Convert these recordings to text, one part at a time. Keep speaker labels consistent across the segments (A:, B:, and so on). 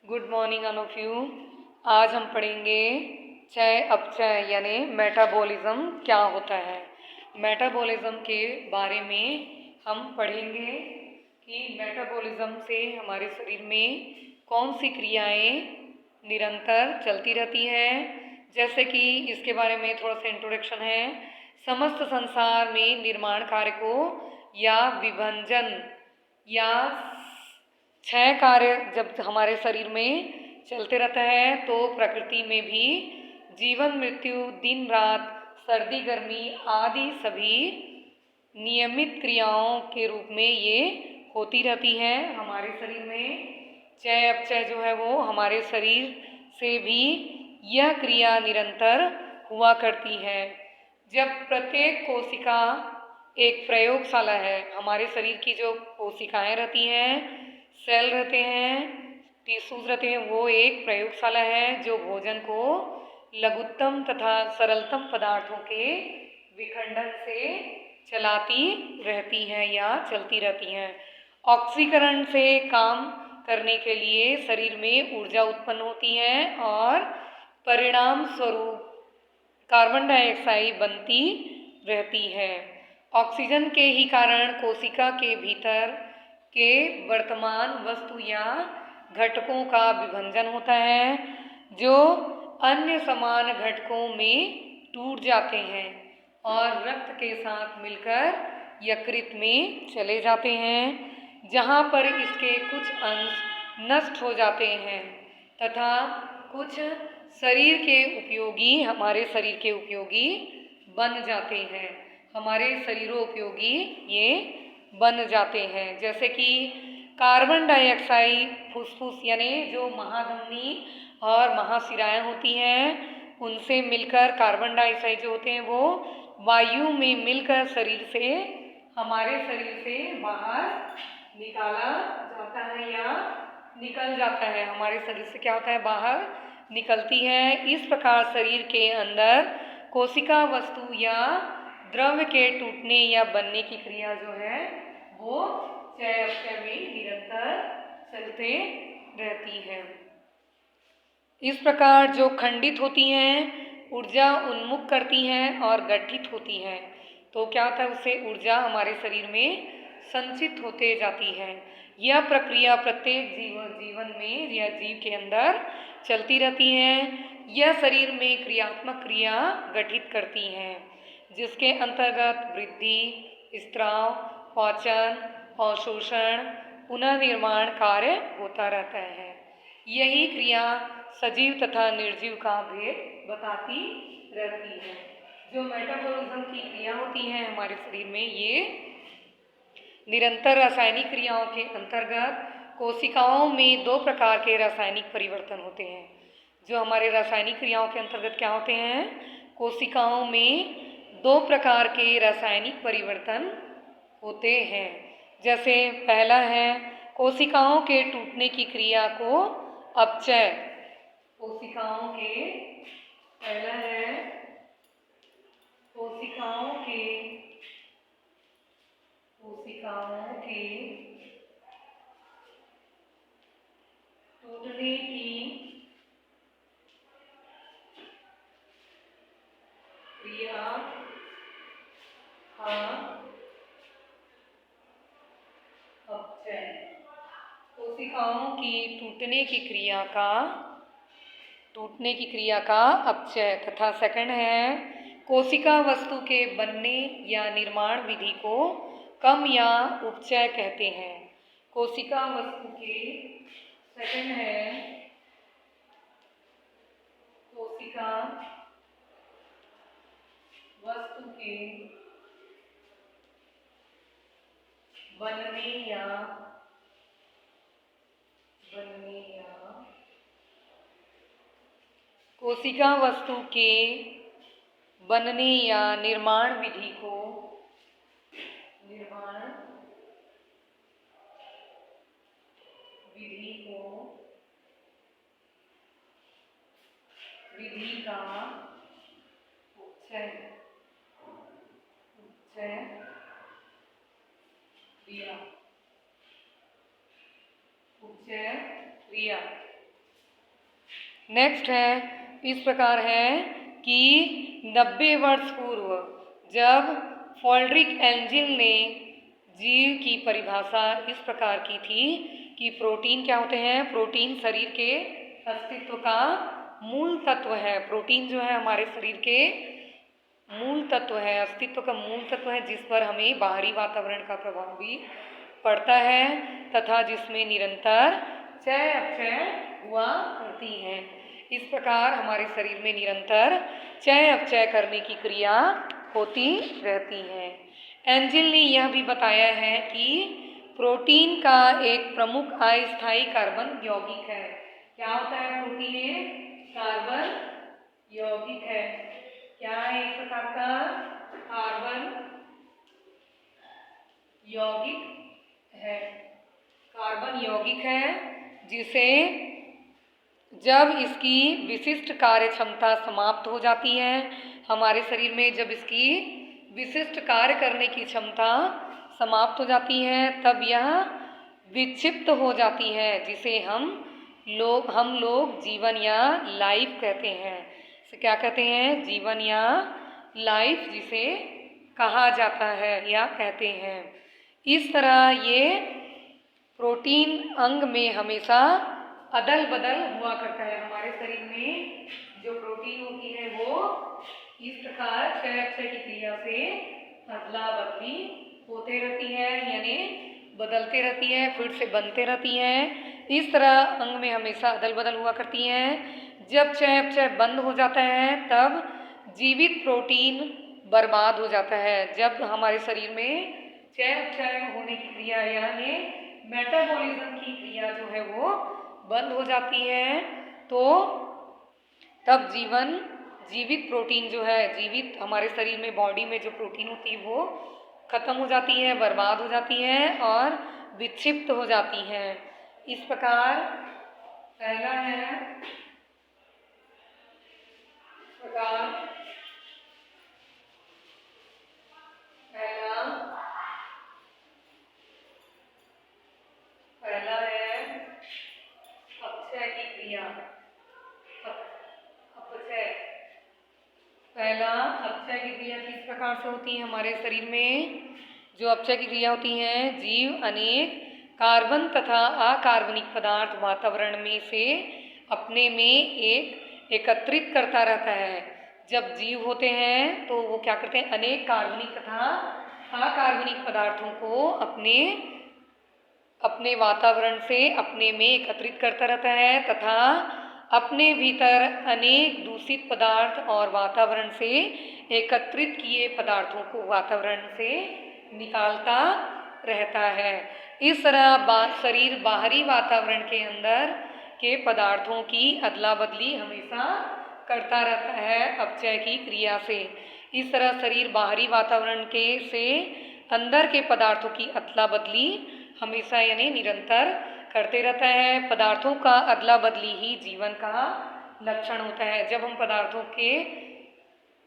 A: Good morning all of you. आज हम पढ़ेंगे चय अपचय यानी मेटाबॉलिज्म क्या होता है। मेटाबॉलिज्म के बारे में हम पढ़ेंगे कि मेटाबॉलिज्म से हमारे शरीर में कौन सी क्रियाएं निरंतर चलती रहती हैं। जैसे कि इसके बारे में थोड़ा सा इंट्रोडक्शन है। समस्त संसार में निर्माण कार्य को या विभंजन या क्षय कार्य जब हमारे शरीर में चलते रहता है तो प्रकृति में भी जीवन मृत्यु दिन रात सर्दी गर्मी आदि सभी नियमित क्रियाओं के रूप में ये होती रहती हैं हमारे शरीर में। चय अपचय जो है वो हमारे शरीर से भी यह क्रिया निरंतर हुआ करती है। जब प्रत्येक कोशिका एक प्रयोगशाला है, हमारे शरीर की जो कोशिकाएं रहती हैं, सेल रहते हैं, टिश्यूज रहते हैं, वो एक प्रयोगशाला है जो भोजन को लघुत्तम तथा सरलतम पदार्थों के विखंडन से चलाती रहती हैं या चलती रहती हैं। ऑक्सीकरण से काम करने के लिए शरीर में ऊर्जा उत्पन्न होती है और परिणाम स्वरूप कार्बन डाइऑक्साइड बनती रहती है। ऑक्सीजन के ही कारण कोशिका के भीतर के वर्तमान वस्तु या घटकों का विभंजन होता है जो अन्य समान घटकों में टूट जाते हैं और रक्त के साथ मिलकर यकृत में चले जाते हैं, जहाँ पर इसके कुछ अंश नष्ट हो जाते हैं तथा कुछ शरीर के उपयोगी हमारे शरीर के उपयोगी बन जाते हैं। हमारे शरीरोपयोगी ये बन जाते हैं। जैसे कि कार्बन डाइऑक्साइड फुसफुस यानी जो महाधमनी और महाशिराएं होती हैं उनसे मिलकर कार्बन डाइऑक्साइड जो होते हैं वो वायु में मिलकर शरीर से हमारे शरीर से बाहर निकाला जाता है या निकल जाता है। हमारे शरीर से क्या होता है, बाहर निकलती है। इस प्रकार शरीर के अंदर कोशिका वस्तु या द्रव्य के टूटने या बनने की क्रिया जो है वो चय अपचय में निरंतर चलते रहती है। इस प्रकार जो खंडित होती हैं ऊर्जा उन्मुख करती हैं और गठित होती हैं, तो क्या होता है, उससे ऊर्जा हमारे शरीर में संचित होते जाती है। यह प्रक्रिया प्रत्येक जीवन में या जीव के अंदर चलती रहती है। यह शरीर में क्रियात्मक क्रिया गठित करती हैं जिसके अंतर्गत वृद्धि, स्त्राव, पाचन, अवशोषण, पुनर्निर्माण कार्य होता रहता है। यही क्रिया सजीव तथा निर्जीव का भेद बताती रहती है। जो मेटाबॉलिज्म की क्रिया होती है हमारे शरीर में, ये निरंतर रासायनिक क्रियाओं के अंतर्गत कोशिकाओं में दो प्रकार के रासायनिक परिवर्तन होते हैं। जो हमारे रासायनिक क्रियाओं के अंतर्गत क्या होते हैं, कोशिकाओं में दो प्रकार के रासायनिक परिवर्तन होते हैं। जैसे पहला है कोशिकाओं के टूटने की क्रिया को अपचय। कोशिकाओं के पहला है कोशिकाओं के टूटने की क्रिया का अपचय। कोशिकाओं की टूटने की क्रिया का अपचय। तथा सेकंड है कोशिका वस्तु के बनने या निर्माण विधि को कम या उपचय कहते हैं। कोशिका वस्तु के सेकंड है कोशिका वस्तु के बनने या कोशिका वस्तु के बनने या निर्माण विधि को विधि का उपचय क्रिया नेक्स्ट है, इस प्रकार है कि 90 वर्ष पूर्व जब फ्रेडरिक एंजिल ने जीव की परिभाषा इस प्रकार की थी कि प्रोटीन क्या होते हैं, प्रोटीन शरीर के अस्तित्व का मूल तत्व है। प्रोटीन जो है हमारे शरीर के मूल तत्व है, अस्तित्व का मूल तत्व है, जिस पर हमें बाहरी वातावरण का प्रभाव भी पड़ता है तथा जिसमें निरंतर चय अपचय हुआ करती है। इस प्रकार हमारे शरीर में निरंतर चय अपचय करने की क्रिया होती रहती है। एंजिल ने यह भी बताया है कि प्रोटीन का एक प्रमुख अस्थायी कार्बन यौगिक है। क्या होता है प्रोटीन? एक कार्बन यौगिक है। क्या है? एक प्रकार का कार्बन यौगिक है। कार्बन यौगिक है जिसे जब इसकी विशिष्ट कार्य क्षमता समाप्त हो जाती है, हमारे शरीर में जब इसकी विशिष्ट कार्य करने की क्षमता समाप्त हो जाती है तब यह विक्षिप्त हो जाती है, जिसे हम लोग जीवन या लाइफ कहते हैं। इसे क्या कहते हैं? जीवन या लाइफ जिसे कहा जाता है या कहते हैं। इस तरह ये प्रोटीन अंग में हमेशा अदल बदल हुआ करता है। हमारे शरीर में जो प्रोटीन होती है वो इस प्रकार चय अपचय की क्रिया से अदला बदली होते रहती है, यानी बदलते रहती है, फिर से बनते रहती हैं। इस तरह अंग में हमेशा अदल बदल हुआ करती हैं। जब चय अपचय बंद हो जाता है तब जीवित प्रोटीन बर्बाद हो जाता है। जब हमारे शरीर में चय अपचय होने की क्रिया यानी मेटाबॉलिज्म की क्रिया जो है वो बंद हो जाती है तो तब जीवित प्रोटीन जो है, जीवित हमारे शरीर में बॉडी में जो प्रोटीन होती है वो खत्म हो जाती है, बर्बाद हो जाती है और विक्षिप्त हो जाती है। इस प्रकार पहला है अपचय की क्रिया। पहला अपचय की क्रिया किस प्रकार से होती है हमारे शरीर में? जो अपचय की क्रिया होती है, जीव अनेक कार्बन तथा अकार्बनिक पदार्थ वातावरण में से अपने में एकत्रित करता रहता है। जब जीव होते हैं तो वो क्या करते हैं? अनेक कार्बनिक तथा अकार्बनिक पदार्थों को अपने वातावरण से अपने में एकत्रित करता रहता है तथा अपने भीतर अनेक दूषित पदार्थ और वातावरण से एकत्रित किए पदार्थों को वातावरण से निकालता रहता है। इस तरह शरीर बाहरी वातावरण के अंदर के पदार्थों की अदला बदली हमेशा करता रहता है अपचय की क्रिया से। इस तरह शरीर बाहरी वातावरण के से अंदर के पदार्थों की अदला बदली हमेशा यानी निरंतर करते रहता है। पदार्थों का अदला बदली ही जीवन का लक्षण होता है। जब हम पदार्थों के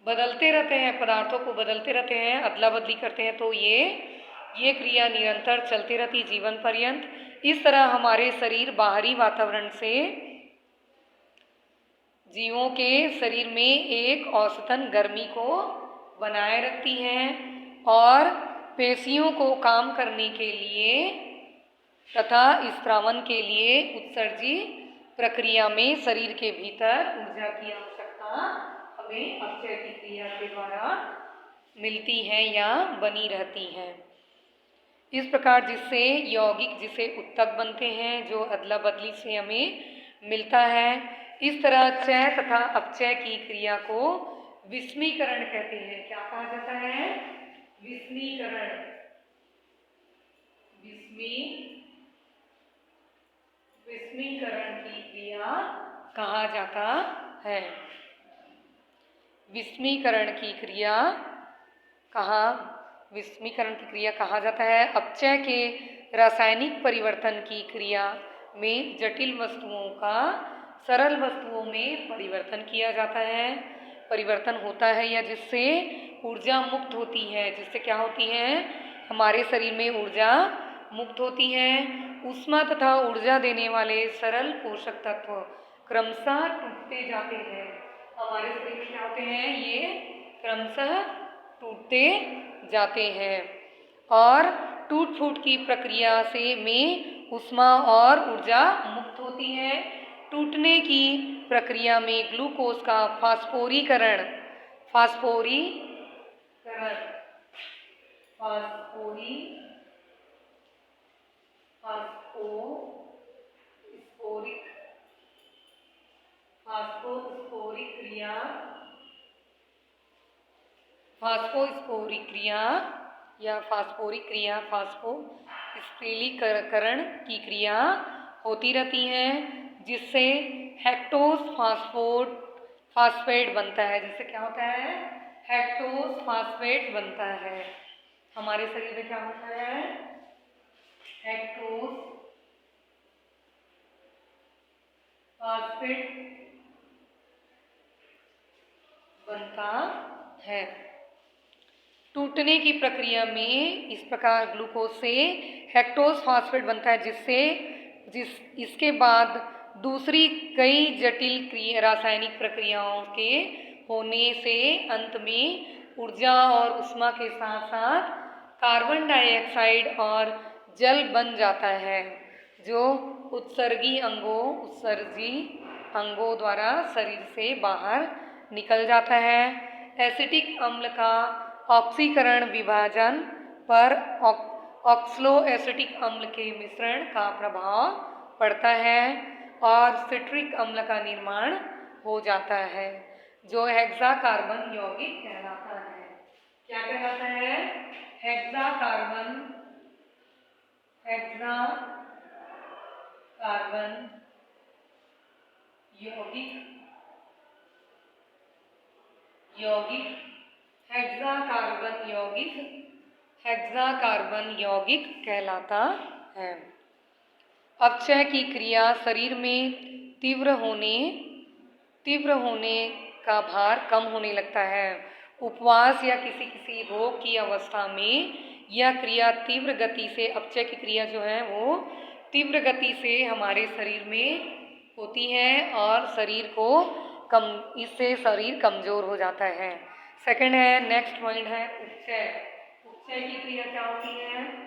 A: बदलते रहते हैं, पदार्थों को बदलते रहते हैं, अदला बदली करते हैं तो ये क्रिया निरंतर चलती रहती जीवन पर्यंत। इस तरह हमारे शरीर बाहरी वातावरण से जीवों के शरीर में एक औसतन गर्मी को बनाए रखती हैं और पेशियों को काम करने के लिए तथा स्त्रावन के लिए उत्सर्जित प्रक्रिया में शरीर के भीतर ऊर्जा की आवश्यकता हमें अपचय की क्रिया के द्वारा मिलती है या बनी रहती है। इस प्रकार जिससे यौगिक जिसे उत्तक बनते हैं, जो अदला बदली से हमें मिलता है। इस तरह चय तथा अपचय की क्रिया को विस्मीकरण कहते हैं। क्या कहा जाता है? विस्मीकरण। विस्मीकरण की क्रिया कहा जाता है। विस्मीकरण की क्रिया कहा जाता है। अपचय के रासायनिक परिवर्तन की क्रिया में जटिल वस्तुओं का सरल वस्तुओं में परिवर्तन किया जाता है। परिवर्तन होता है या जिससे ऊर्जा मुक्त होती है। जिससे क्या होती है? हमारे शरीर में ऊर्जा मुक्त होती है। ऊष्मा तथा ऊर्जा देने वाले सरल पोषक तत्व क्रमशः टूटते जाते हैं। हमारे शरीर में क्या होते हैं, ये क्रमशः टूटते जाते हैं। और टूट फूट की प्रक्रिया से में ऊष्मा और ऊर्जा मुक्त होती है। टूटने की प्रक्रिया में ग्लूकोज का फास्फोरीकरण फास्फोरीकरण फास्फोरी फास्फोस्फोरिक फास्फोस्फोरिक क्रिया फास्फोस्फोरिक क्रिया या फास्फोरिक क्रिया फास्फोस्फोरिलीकरण की क्रिया होती रहती है, जिससे हेक्टोस फास्फेट बनता है। जिससे क्या होता है, हेक्टोस फास्फेट बनता है। हमारे शरीर में क्या होता है, हेक्टोस फास्फेट बनता है। टूटने की प्रक्रिया में इस प्रकार ग्लूकोज से हेक्टोस फास्फेट बनता है, इसके बाद दूसरी कई जटिल रासायनिक प्रक्रियाओं के होने से अंत में ऊर्जा और ऊष्मा के साथ साथ कार्बन डाइऑक्साइड और जल बन जाता है, जो उत्सर्गी अंगों द्वारा शरीर से बाहर निकल जाता है। एसिटिक अम्ल का ऑक्सीकरण विभाजन पर ऑक्सलो एसिटिक अम्ल के मिश्रण का प्रभाव पड़ता है और सिट्रिक अम्ल का निर्माण हो जाता है, जो हेक्साकार्बन यौगिक कहलाता है। क्या कहलाता है, हेक्साकार्बन हेक्साकार्बन यौगिक कहलाता है। अपचय की क्रिया शरीर में तीव्र होने का भार कम होने लगता है। उपवास या किसी रोग की अवस्था में यह क्रिया तीव्र गति से, अपचय की क्रिया जो है वो तीव्र गति से हमारे शरीर में होती है और इससे शरीर कमजोर हो जाता है। सेकंड है, नेक्स्ट पॉइंट है उपचय। उपचय की क्रिया क्या होती है,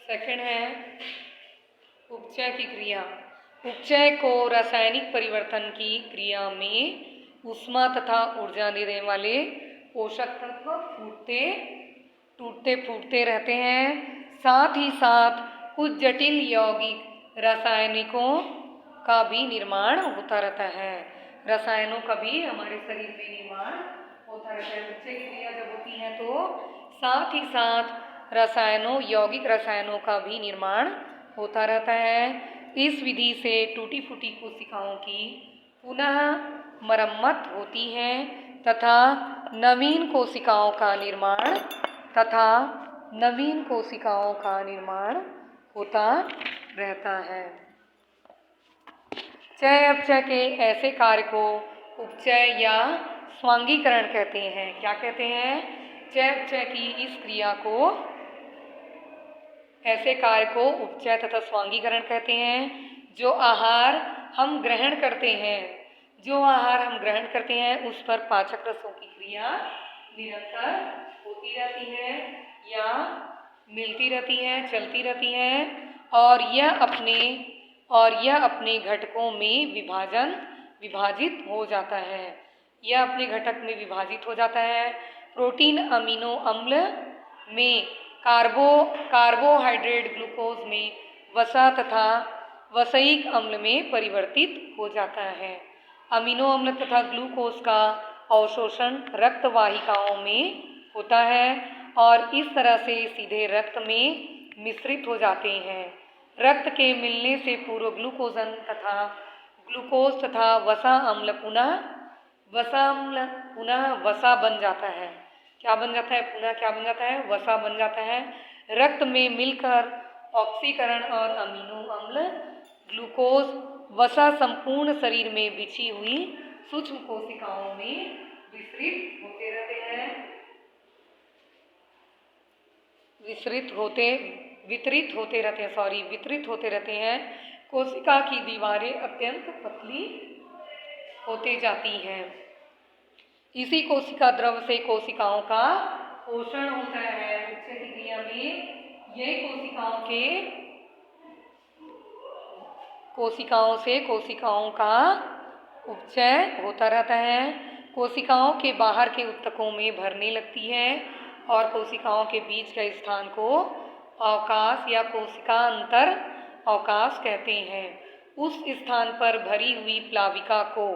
A: सेकंड है उपचय की क्रिया। उपचय को रासायनिक परिवर्तन की क्रिया में ऊष्मा तथा ऊर्जा देने वाले पोषक तत्व टूटते फूटते रहते हैं। साथ ही साथ कुछ जटिल यौगिक रासायनिकों का भी निर्माण होता रहता है। रसायनों का भी हमारे शरीर में निर्माण होता रहता है। उपचय की क्रिया जब होती है तो साथ ही साथ यौगिक रसायनों का भी निर्माण होता रहता है। इस विधि से टूटी फूटी कोशिकाओं की पुनः मरम्मत होती है तथा नवीन कोशिकाओं का निर्माण होता रहता है। चय अपचय के ऐसे कार्य को उपचय या स्वांगीकरण कहते हैं। क्या कहते हैं, चय अपचय की इस क्रिया को, ऐसे कार्य को उपचय तथा स्वांगीकरण कहते हैं। जो आहार हम ग्रहण करते हैं उस पर पाचक रसों की क्रिया निरंतर होती रहती है या मिलती रहती है, चलती रहती है और यह अपने घटकों में विभाजित हो जाता है। प्रोटीन अमीनो अम्ल में कार्बोहाइड्रेट ग्लूकोज में वसा तथा वसैयिक अम्ल में परिवर्तित हो जाता है। अमीनो अम्ल तथा ग्लूकोज का अवशोषण रक्त वाहिकाओं में होता है और इस तरह से सीधे रक्त में मिश्रित हो जाते हैं। रक्त के मिलने से पूर्व ग्लूकोज तथा वसा अम्ल पुनः वसा बन जाता है। क्या बन जाता है, पुनः क्या बन जाता है, वसा बन जाता है। रक्त में मिलकर ऑक्सीकरण और अमीनो अम्ल ग्लूकोज वसा संपूर्ण शरीर में बिछी हुई सूक्ष्म कोशिकाओं में वितरित होते रहते हैं, वितरित होते रहते हैं। कोशिका की दीवारें अत्यंत पतली होते जाती हैं। इसी कोशिका द्रव से कोशिकाओं का पोषण होता है। उपचय की क्रिया में यह कोशिकाओं का उपचय होता रहता है। कोशिकाओं के बाहर के ऊतकों में भरने लगती है और कोशिकाओं के बीच के स्थान को अवकाश या कोशिका अंतर अवकाश कहते हैं। उस स्थान पर भरी हुई प्लाविका को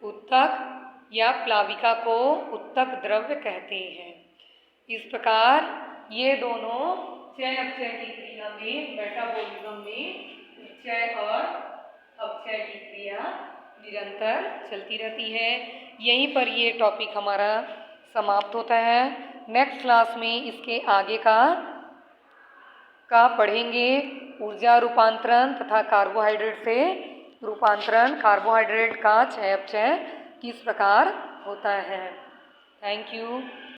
A: ऊतक या प्लाविका को ऊतक द्रव्य कहते हैं। इस प्रकार ये दोनों चय अपचय की क्रिया में, मेटाबॉलिज्म में उपचय और अपचय की क्रिया निरंतर चलती रहती है। यहीं पर ये टॉपिक हमारा समाप्त होता है। नेक्स्ट क्लास में इसके आगे का पढ़ेंगे। ऊर्जा रूपांतरण तथा कार्बोहाइड्रेट से रूपांतरण, कार्बोहाइड्रेट का चय अपचय किस प्रकार होता है। Thank you.